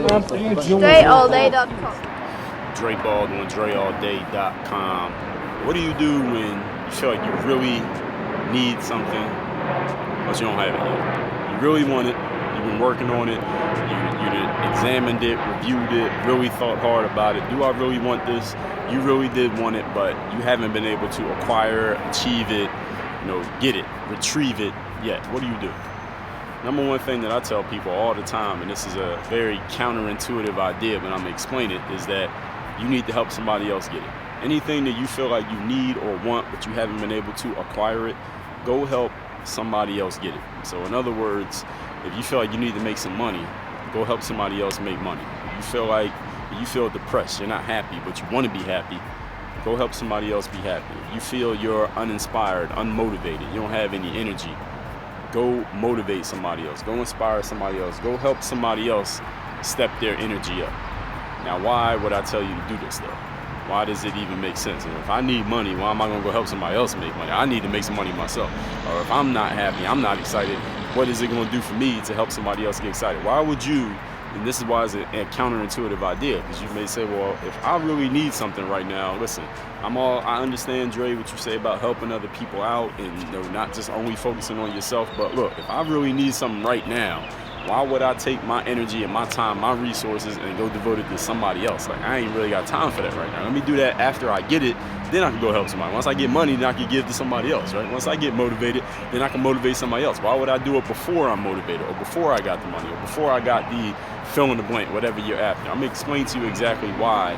DreAllDay.com. Dre Baldwin, DreAllDay.com. What do you do when you feel like you really need something, but you don't have it yet? You really want it, you've been working on it, you examined it, reviewed it, really thought hard about it. Do I really want this? You really did want it, but you haven't been able to acquire, achieve it, get it, retrieve it yet. What do? Number one thing that I tell people all the time, and this is a very counterintuitive idea, but I'm gonna explain it, is that you need to help somebody else get it. Anything that you feel like you need or want, but you haven't been able to acquire it, go help somebody else get it. So in other words, if you feel like you need to make some money, go help somebody else make money. If you feel depressed, you're not happy, but you want to be happy, go help somebody else be happy. If you feel you're uninspired, unmotivated, you don't have any energy, go motivate somebody else. Go inspire somebody else. Go help somebody else step their energy up. Now, why would I tell you to do this, though? Why does it even make sense? And if I need money, why am I going to go help somebody else make money? I need to make some money myself. Or if I'm not happy, I'm not excited, what is it going to do for me to help somebody else get excited? Why would you, and this is why it's a counterintuitive idea, because you may say, well, if I really need something right now, listen, I understand, Dre, what you say about helping other people out and not just only focusing on yourself, but look, if I really need something right now, why would I take my energy and my time, my resources, and go devote it to somebody else? Like, I ain't really got time for that right now. Let me do that after I get it, then I can go help somebody. Once I get money, then I can give to somebody else, right? Once I get motivated, then I can motivate somebody else. Why would I do it before I'm motivated, or before I got the money, or before I got the fill in the blank, whatever you're after? I'm gonna explain to you exactly why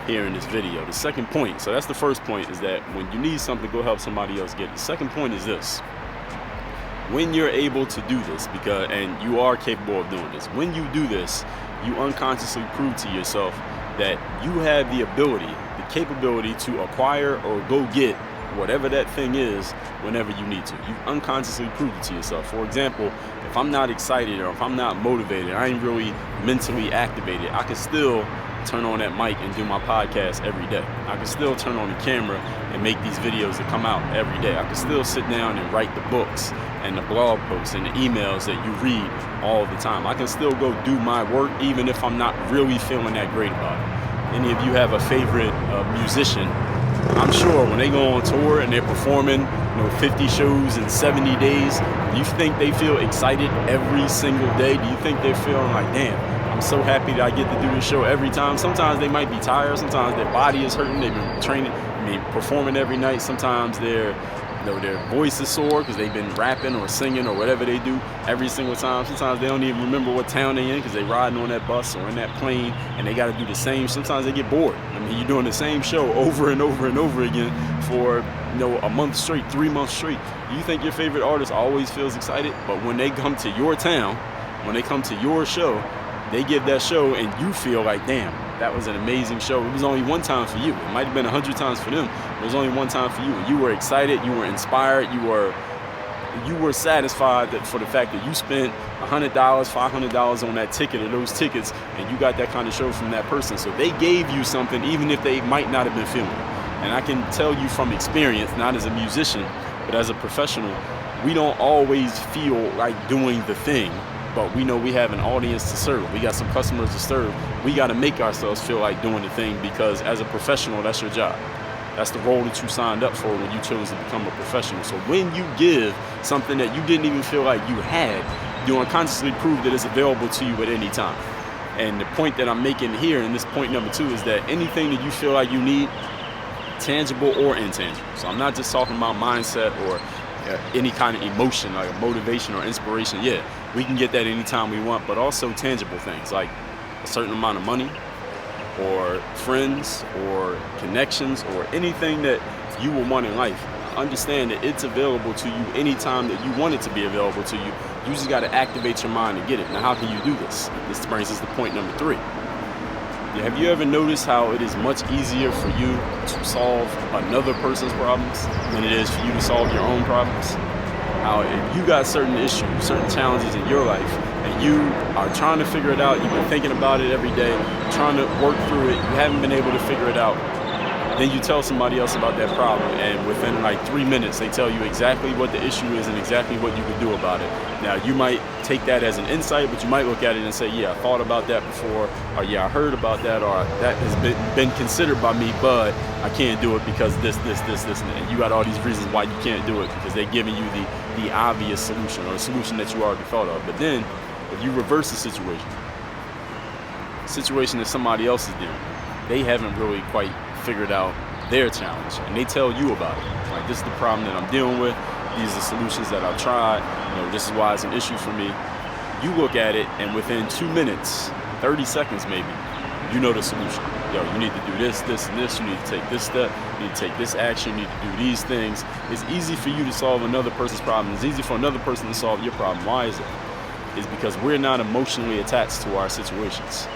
here in this video. The second point, so that's the first point, is that when you need something, go help somebody else get it. The second point is this: when you're able to do this, and you are capable of doing this, when you do this, you unconsciously prove to yourself that you have the ability, the capability to acquire or go get whatever that thing is whenever you need to. You've unconsciously proved it to yourself. For example, if I'm not excited or if I'm not motivated, I ain't really mentally activated, I can still turn on that mic and do my podcast every day. I can still turn on the camera and make these videos that come out every day. I can still sit down and write the books and the blog posts and the emails that you read all the time. I can still go do my work even if I'm not really feeling that great about it. Any of you have a favorite musician? I'm sure when they go on tour and they're performing 50 shows in 70 days, do you think they feel excited every single day? Do you think they're feeling like, damn, I'm so happy that I get to do this show every time? Sometimes they might be tired. Sometimes their body is hurting. They've been training, performing every night. Sometimes their voice is sore because they've been rapping or singing or whatever they do every single time. Sometimes they don't even remember what town they're in because they're riding on that bus or in that plane and they got to do the same. Sometimes they get bored. You're doing the same show over and over and over again for a month straight, 3 months straight. You think your favorite artist always feels excited? But when they come to your town, when they come to your show, they give that show and you feel like, damn, that was an amazing show. It was only one time for you. It might have been 100 times for them. It was only one time for you. You were excited, you were inspired, you were satisfied for the fact that you spent $100, $500 on that ticket or those tickets, and you got that kind of show from that person. So they gave you something even if they might not have been feeling it. And I can tell you from experience, not as a musician, but as a professional, we don't always feel like doing the thing, but we know we have an audience to serve. We got some customers to serve. We got to make ourselves feel like doing the thing because as a professional, that's your job. That's the role that you signed up for when you chose to become a professional. So when you give something that you didn't even feel like you had, you unconsciously prove that it's available to you at any time. And the point that I'm making here, and this point number 2, is that anything that you feel like you need, tangible or intangible. So I'm not just talking about mindset or any kind of emotion like motivation or inspiration. Yeah, we can get that anytime we want, but also tangible things like a certain amount of money or friends or connections or anything that you will want in life. Understand that it's available to you anytime that you want it to be available to you. You just got to activate your mind to get it. Now, how can you do this? This brings us to point number 3. Have you ever noticed how it is much easier for you to solve another person's problems than it is for you to solve your own problems? How if you got certain issues, certain challenges in your life, and you are trying to figure it out, you've been thinking about it every day, trying to work through it, you haven't been able to figure it out, Then you tell somebody else about that problem, and within like 3 minutes, they tell you exactly what the issue is and exactly what you can do about it. Now, you might take that as an insight, but you might look at it and say, yeah, I thought about that before, or yeah, I heard about that, or that has been considered by me, but I can't do it because this, and you got all these reasons why you can't do it because they're giving you the obvious solution or a solution that you already thought of. But then, if you reverse the situation that somebody else is doing, they haven't really quite figured out their challenge, and they tell you about it. Like, this is the problem that I'm dealing with. These are solutions that I've tried. This is why it's an issue for me. You look at it, and within 2 minutes, 30 seconds maybe, you know the solution. You need to do this, this, and this. You need to take this step. You need to take this action. You need to do these things. It's easy for you to solve another person's problem. It's easy for another person to solve your problem. Why is it? It's because we're not emotionally attached to our situations.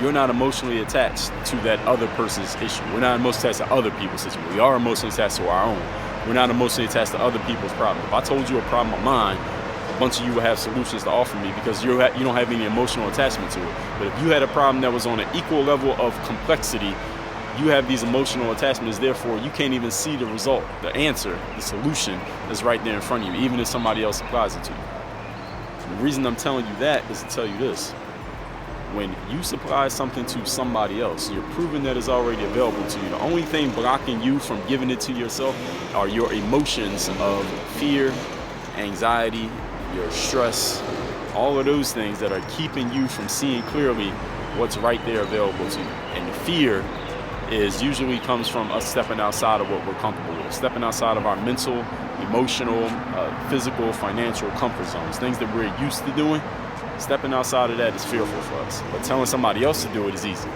You're not emotionally attached to that other person's issue. We're not emotionally attached to other people's situation. We are emotionally attached to our own. We're not emotionally attached to other people's problems. If I told you a problem of mine, a bunch of you would have solutions to offer me because you don't have any emotional attachment to it. But if you had a problem that was on an equal level of complexity, you have these emotional attachments. Therefore, you can't even see the result, the answer, the solution that's right there in front of you, even if somebody else applies it to you. And the reason I'm telling you that is to tell you this. When you supply something to somebody else, you're proving that it's already available to you. The only thing blocking you from giving it to yourself are your emotions of fear, anxiety, your stress, all of those things that are keeping you from seeing clearly what's right there available to you. And the fear usually comes from us stepping outside of what we're comfortable with, stepping outside of our mental, emotional, physical, financial comfort zones, things that we're used to doing. Stepping outside of that is fearful for us, but telling somebody else to do it is easy.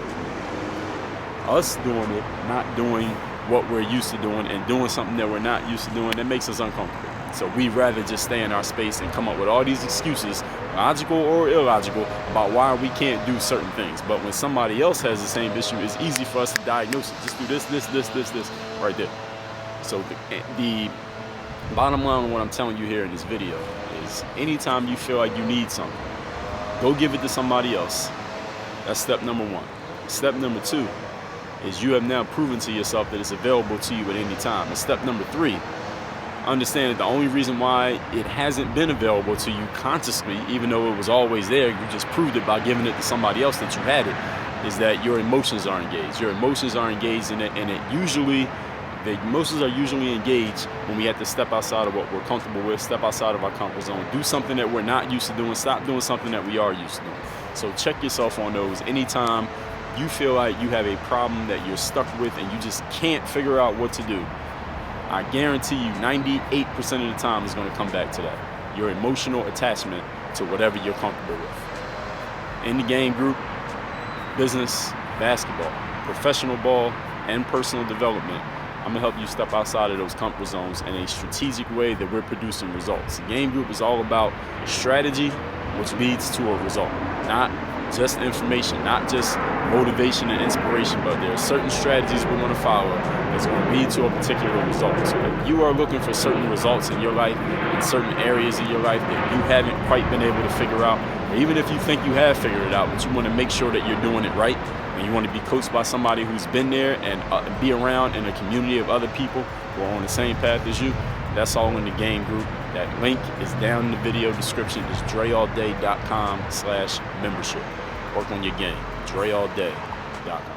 Us doing it, not doing what we're used to doing, and doing something that we're not used to doing, that makes us uncomfortable. So we'd rather just stay in our space and come up with all these excuses, logical or illogical, about why we can't do certain things. But when somebody else has the same issue, it's easy for us to diagnose it. Just do this, right there. So the bottom line on what I'm telling you here in this video is anytime you feel like you need something, go give it to somebody else. That's step number one. Step number two is you have now proven to yourself that it's available to you at any time. And step number three, understand that the only reason why it hasn't been available to you consciously, even though it was always there, you just proved it by giving it to somebody else that you had it, is that your emotions are engaged. Your emotions are engaged in it, and the emotions are usually engaged when we have to step outside of what we're comfortable with, step outside of our comfort zone, do something that we're not used to doing, stop doing something that we are used to doing. So check yourself on those. Anytime you feel like you have a problem that you're stuck with and you just can't figure out what to do, I guarantee you 98% of the time is going to come back to that. Your emotional attachment to whatever you're comfortable with. In the game group, business, basketball, professional ball, and personal development, I'm going to help you step outside of those comfort zones in a strategic way that we're producing results. The game group is all about strategy, which leads to a result. Not just information, not just motivation and inspiration, but there are certain strategies we're going to follow that's going to lead to a particular result. So if you are looking for certain results in your life, in certain areas of your life that you haven't quite been able to figure out, or even if you think you have figured it out, but you want to make sure that you're doing it right, and you want to be coached by somebody who's been there and be around in a community of other people who are on the same path as you, that's all in the game group. That link is down in the video description. It's dreallday.com/membership. Work on your game. dreallday.com.